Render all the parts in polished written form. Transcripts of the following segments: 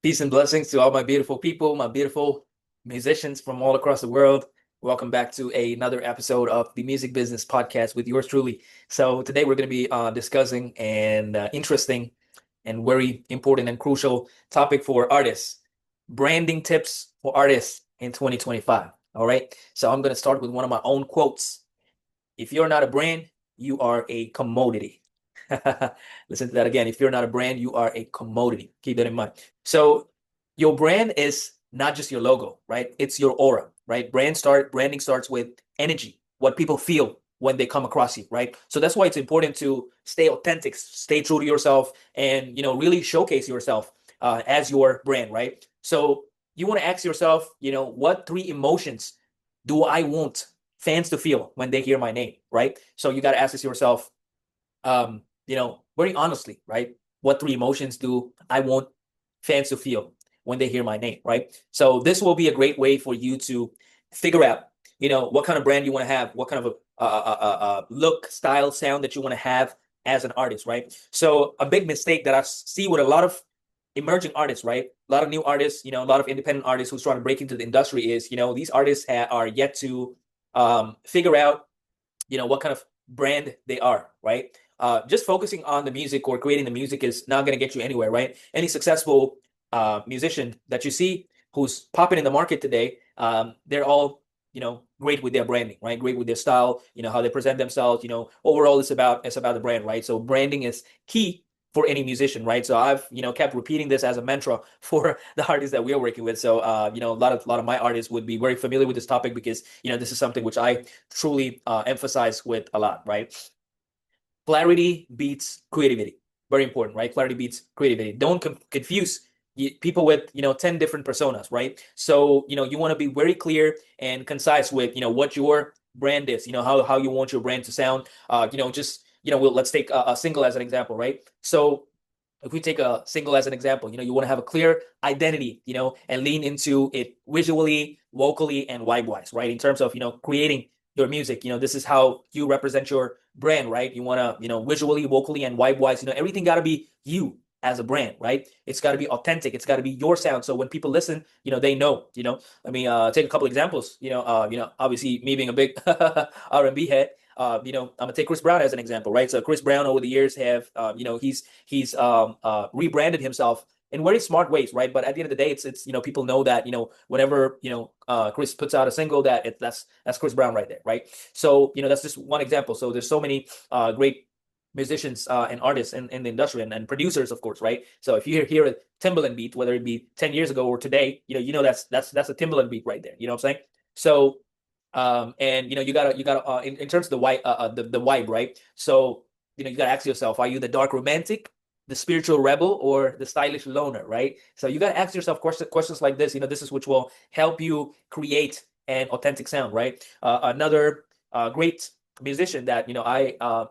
Peace and blessings to all my beautiful people, my beautiful musicians from all across the world. Welcome back to another episode of the Music Business Podcast with yours truly. So today we're going to be discussing an interesting and very important and crucial topic for artists: branding tips for artists in 2025. All right. So I'm going to start with one of my own quotes. If you're not a brand, you are a commodity. Listen to that again. If you're not a brand, you are a commodity. Keep that in mind. So your brand is not just your logo, right? It's your aura, right? Branding starts with energy, what people feel when they come across you, right? So that's why it's important to stay authentic, stay true to yourself, and really showcase yourself as your brand, right? So you want to ask yourself, what three emotions do I want fans to feel when they hear my name, right? So you got to ask this yourself, very honestly, right? What three emotions do I want fans to feel when they hear my name, right? So this will be a great way for you to figure out, what kind of brand you want to have, what kind of a look, style, sound that you want to have as an artist, right? So a big mistake that I see with a lot of emerging artists, right? A lot of new artists, a lot of independent artists who's trying to break into the industry is, these artists are yet to figure out, what kind of brand they are, right? Just focusing on the music or creating the music is not going to get you anywhere, right? Any successful musician that you see who's popping in the market today, they're all, great with their branding, right? Great with their style, how they present themselves. Overall, it's about the brand, right? So branding is key for any musician, right? So I've kept repeating this as a mantra for the artists that we're working with. So a lot of my artists would be very familiar with this topic because this is something which I truly emphasize with a lot, right? Clarity beats creativity. Very important, right? Clarity beats creativity. Don't confuse people with 10 different personas, right? So you want to be very clear and concise with what your brand is, how you want your brand to sound. Let's take a single as an example, right? So if we take a single as an example, you want to have a clear identity, and lean into it visually, vocally, and vibe-wise, right? In terms of, creating your music, this is how you represent your brand, right? You want to, visually, vocally, and vibe-wise, everything got to be you as a brand, right? It's got to be authentic. It's got to be your sound. So when people listen, they know, let me take a couple examples, obviously me being a big R&B head, I'm gonna take Chris Brown as an example, right? So Chris Brown over the years have, he's rebranded himself in very smart ways, right? But at the end of the day, it's people know that whenever Chris puts out a single, that's Chris Brown right there, right? So that's just one example. So there's so many great musicians and artists in the industry and producers, of course, right? So if you hear a Timbaland beat, whether it be 10 years ago or today, that's a Timbaland beat right there. You know what I'm saying? So and you gotta in terms of the vibe, right? So you gotta ask yourself, are you the dark romantic, the spiritual rebel, or the stylish loner, right? So you gotta ask yourself questions like this. This is which will help you create an authentic sound, right? Another great musician that I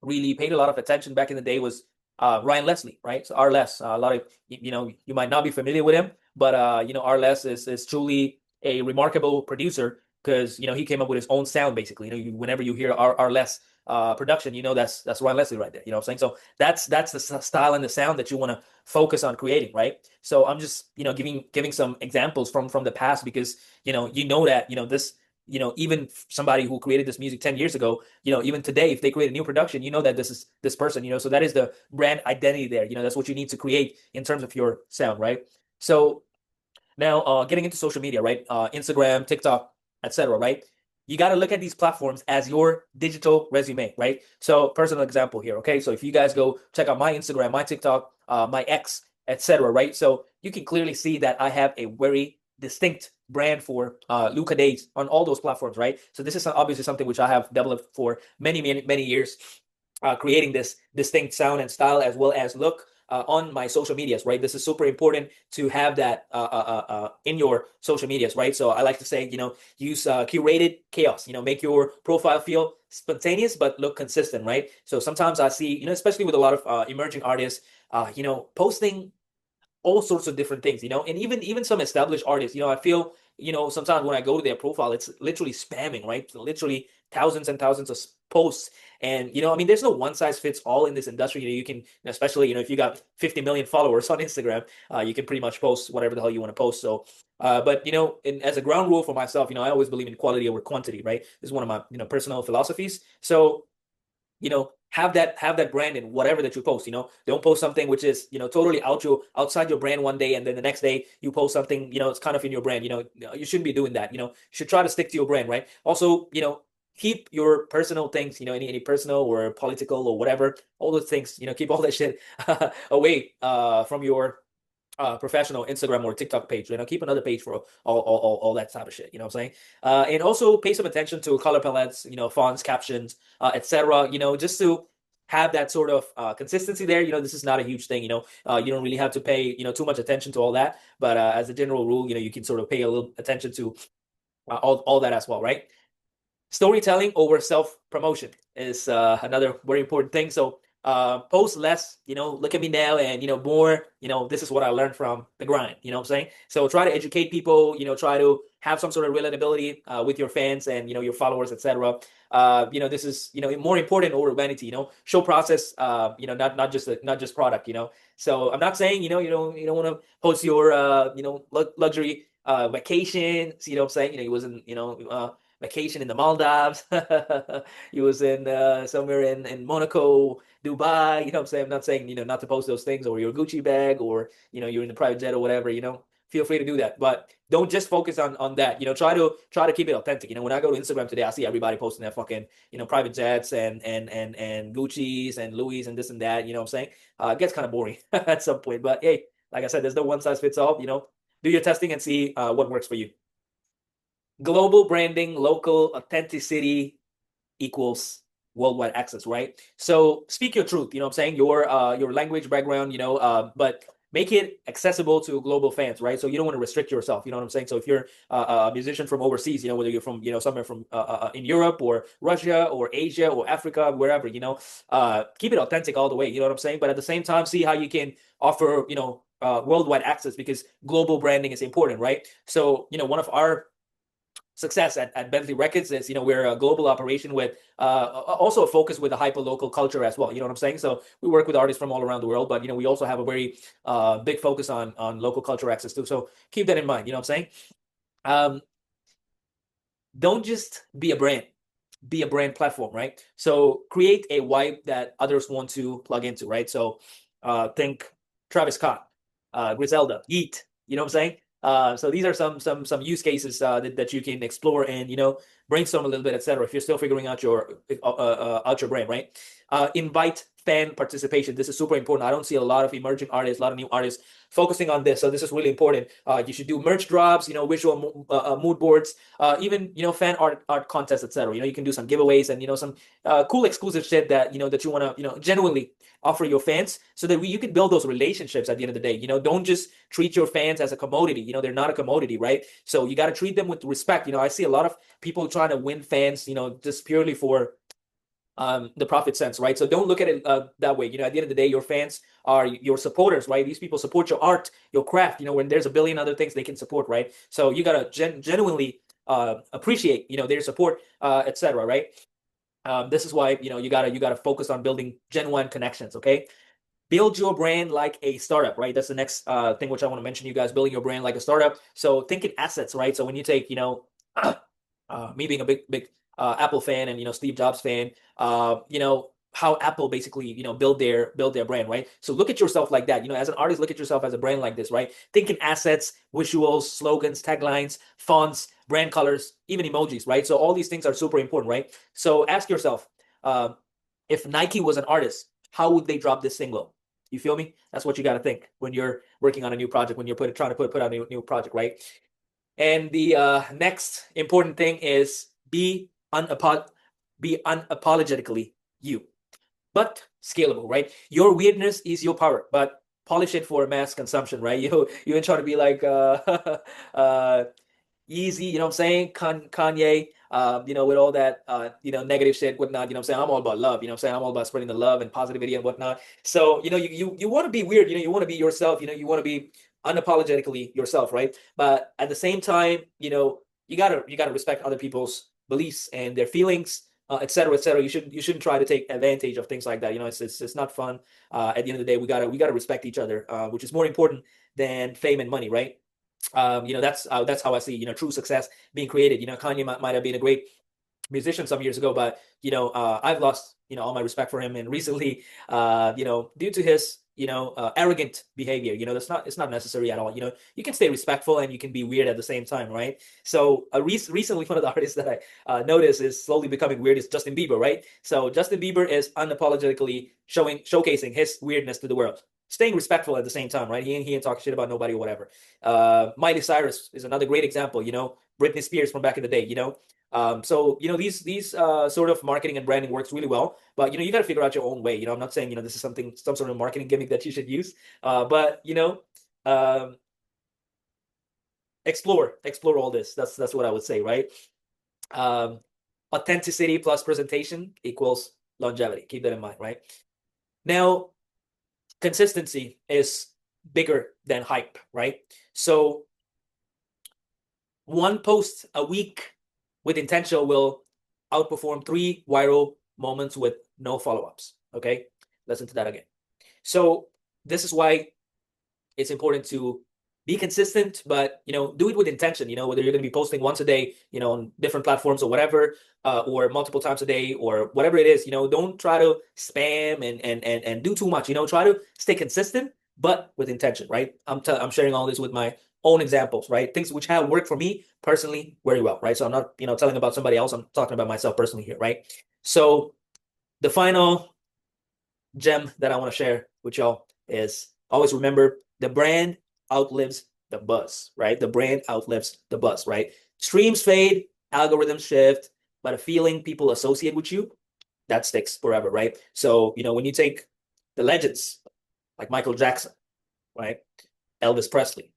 really paid a lot of attention back in the day was Ryan Leslie, right? So R. Les, a lot of you might not be familiar with him, but R. Les is truly a remarkable producer because he came up with his own sound basically. Whenever you hear R. Les production, that's Ryan Leslie right there. You know what I'm saying? So that's the style and the sound that you want to focus on creating, right? So I'm just giving some examples from the past because that this even somebody who created this music 10 years ago, even today, if they create a new production, that this is this person, so that is the brand identity there. That's what you need to create in terms of your sound, right? So now getting into social media, right? Instagram, TikTok, etc., right? You got to look at these platforms as your digital resume, right? So personal example here, okay? So if you guys go check out my Instagram, my TikTok, my X, etc., right? So you can clearly see that I have a very distinct brand for Luca Dayz on all those platforms, right? So this is obviously something which I have developed for many years, creating this distinct sound and style as well as look on my social medias, right? This is super important to have that in your social medias, right? So I like to say, use curated chaos, make your profile feel spontaneous but look consistent, right? So sometimes I see, especially with a lot of emerging artists, posting all sorts of different things, and even some established artists, I feel sometimes when I go to their profile, it's literally spamming, right? Literally thousands and thousands of posts. And, I mean, there's no one size fits all in this industry. You can, especially, if you got 50 million followers on Instagram, you can pretty much post whatever the hell you want to post. So, but, as a ground rule for myself, I always believe in quality over quantity, right? This is one of my, personal philosophies. So, have that brand in whatever that you post. Don't post something which is totally outside your brand one day, and then the next day you post something it's kind of in your brand. You shouldn't be doing that. You should try to stick to your brand, right? Also, keep your personal things, any personal or political or whatever, all those things, keep all that shit away from your professional Instagram or TikTok page. Keep another page for all that type of shit. You know what I'm saying? And also pay some attention to color palettes, fonts, captions, etc. Just to have that sort of consistency there. This is not a huge thing. You don't really have to pay too much attention to all that. But as a general rule, you can sort of pay a little attention to all that as well, right? Storytelling over self-promotion is another very important thing. So post less, look at me now, and more, this is what I learned from the grind. You know what I'm saying? So try to educate people, try to have some sort of relatability with your fans and your followers, etc. This is more important over vanity. Show process, not just product. So I'm not saying you don't want to post your luxury vacations. You know what I'm saying? He was in vacation in the Maldives. He was in somewhere in Monaco, Dubai. You know what I'm saying? I'm not saying, not to post those things, or your Gucci bag, or, you're in the private jet or whatever, feel free to do that. But don't just focus on that. Try to keep it authentic. When I go to Instagram today, I see everybody posting their fucking, private jets and Gucci's and Louis and this and that. You know what I'm saying? It gets kind of boring at some point. But hey, like I said, there's no one size fits all. Do your testing and see what works for you. Global branding, local authenticity equals worldwide access, right? So speak your truth, what I'm saying? Your language background, but make it accessible to global fans, right? So you don't want to restrict yourself, you know what I'm saying? So if you're a musician from overseas, whether you're from, somewhere from in Europe or Russia or Asia or Africa, wherever, keep it authentic all the way, you know what I'm saying? But at the same time, see how you can offer, worldwide access, because global branding is important, right? So, one of our success at Bentley Records is, we're a global operation with also a focus with a hyper local culture as well. You know what I'm saying? So we work with artists from all around the world, but we also have a very big focus on local culture access too. So keep that in mind. You know what I'm saying? Don't just be a brand. Be a brand platform, right? So create a vibe that others want to plug into, right? So think Travis Scott, Griselda, Yeet. You know what I'm saying? So these are some use cases that you can explore and brainstorm a little bit, etc. If you're still figuring out your brand, right? Invite fan participation. This is super important. I don't see a lot of emerging artists, a lot of new artists focusing on this. So this is really important. You should do merch drops, visual mood boards, even fan art contests, etc. You can do some giveaways and some cool exclusive shit that that you want to genuinely offer your fans, so that you can build those relationships at the end of the day. Don't just treat your fans as a commodity. They're not a commodity, right? So you got to treat them with respect. I see a lot of people trying to win fans, just purely for the profit sense, right? So don't look at it that way. At the end of the day, your fans are your supporters, right? These people support your art, your craft. When there's a billion other things they can support, right? So you gotta genuinely appreciate, their support, etc. Right? This is why you gotta focus on building genuine connections. Okay, build your brand like a startup, right? That's the next thing which I want to mention. You guys building your brand like a startup. So think in assets, right? So when you take me being a big Apple fan and Steve Jobs fan, how Apple basically build their brand, right? So look at yourself like that. As an artist, look at yourself as a brand like this, right? Think in assets, visuals, slogans, taglines, fonts, brand colors, even emojis, right? So all these things are super important, right? So ask yourself, if Nike was an artist, how would they drop this single? You feel me? That's what you got to think when you're working on a new project, when you're trying to put out a new project, right? And the next important thing is be unapologetically you, but scalable, right? Your weirdness is your power, but polish it for mass consumption, right? You ain't trying to be like Easy, you know what I'm saying? Kanye, with all that, negative shit, whatnot, you know what I'm saying? I'm all about love, you know what I'm saying? I'm all about spreading the love and positivity and whatnot. So, you want to be weird, you want to be yourself, you want to be unapologetically yourself, right? But at the same time, you gotta respect other people's beliefs and their feelings, et cetera, et cetera. You shouldn't try to take advantage of things like that. It's not fun. At the end of the day, we gotta respect each other, which is more important than fame and money, right? That's how I see true success being created. Kanye might have been a great musician some years ago, but I've lost all my respect for him, and recently, due to his arrogant behavior. It's not necessary at all. You can stay respectful and you can be weird at the same time, right? So recently, one of the artists that I noticed is slowly becoming weird is Justin Bieber, right? So Justin Bieber is unapologetically showcasing his weirdness to the world, staying respectful at the same time, right? He ain't talking shit about nobody or whatever. Miley Cyrus is another great example. Britney Spears from back in the day. So these sort of marketing and branding works really well, but you got to figure out your own way. I'm not saying this is some sort of marketing gimmick that you should use, but um, explore all this. That's what I would say, right? Um, Authenticity plus presentation equals longevity. Keep that in mind, right? Now, consistency is bigger than hype, right? So one post a week with intention will outperform 3 viral moments with no follow-ups. Okay, listen to that again. So this is why it's important to be consistent, but do it with intention. Whether you're going to be posting once a day, on different platforms or whatever, or multiple times a day or whatever it is. Don't try to spam and do too much. Try to stay consistent, but with intention, right? I'm sharing all this with my own examples, right? Things which have worked for me personally very well, right? So I'm not telling about somebody else. I'm talking about myself personally here, right? So the final gem that I want to share with y'all is always remember the brand outlives the buzz, right? The brand outlives the buzz, right? Streams fade, algorithms shift, but a feeling people associate with you, that sticks forever, right? So, when you take the legends like Michael Jackson, right? Elvis Presley,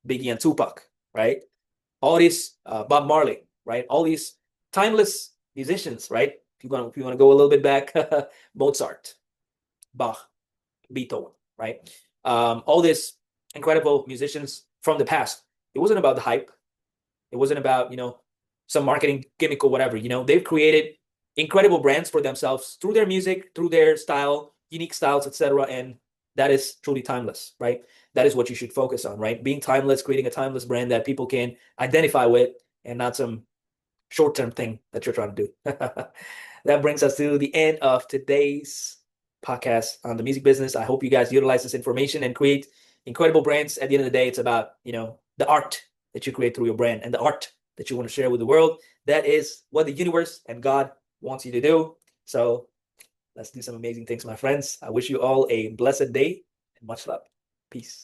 Biggie and Tupac, right? All these Bob Marley, right? All these timeless musicians, right? If you want to go a little bit back, Mozart, Bach, Beethoven, right? All these incredible musicians from the past. It wasn't about the hype. It wasn't about some marketing gimmick or whatever. They've created incredible brands for themselves through their music, through their style, unique styles, etc. And that is truly timeless, right? That is what you should focus on, right? Being timeless, creating a timeless brand that people can identify with, and not some short-term thing that you're trying to do. That brings us to the end of today's podcast on the music business. I hope you guys utilize this information and create incredible brands. At the end of the day, it's about the art that you create through your brand and the art that you want to share with the world. That is what the universe and God wants you to do. So let's do some amazing things, my friends. I wish you all a blessed day and much love. Peace.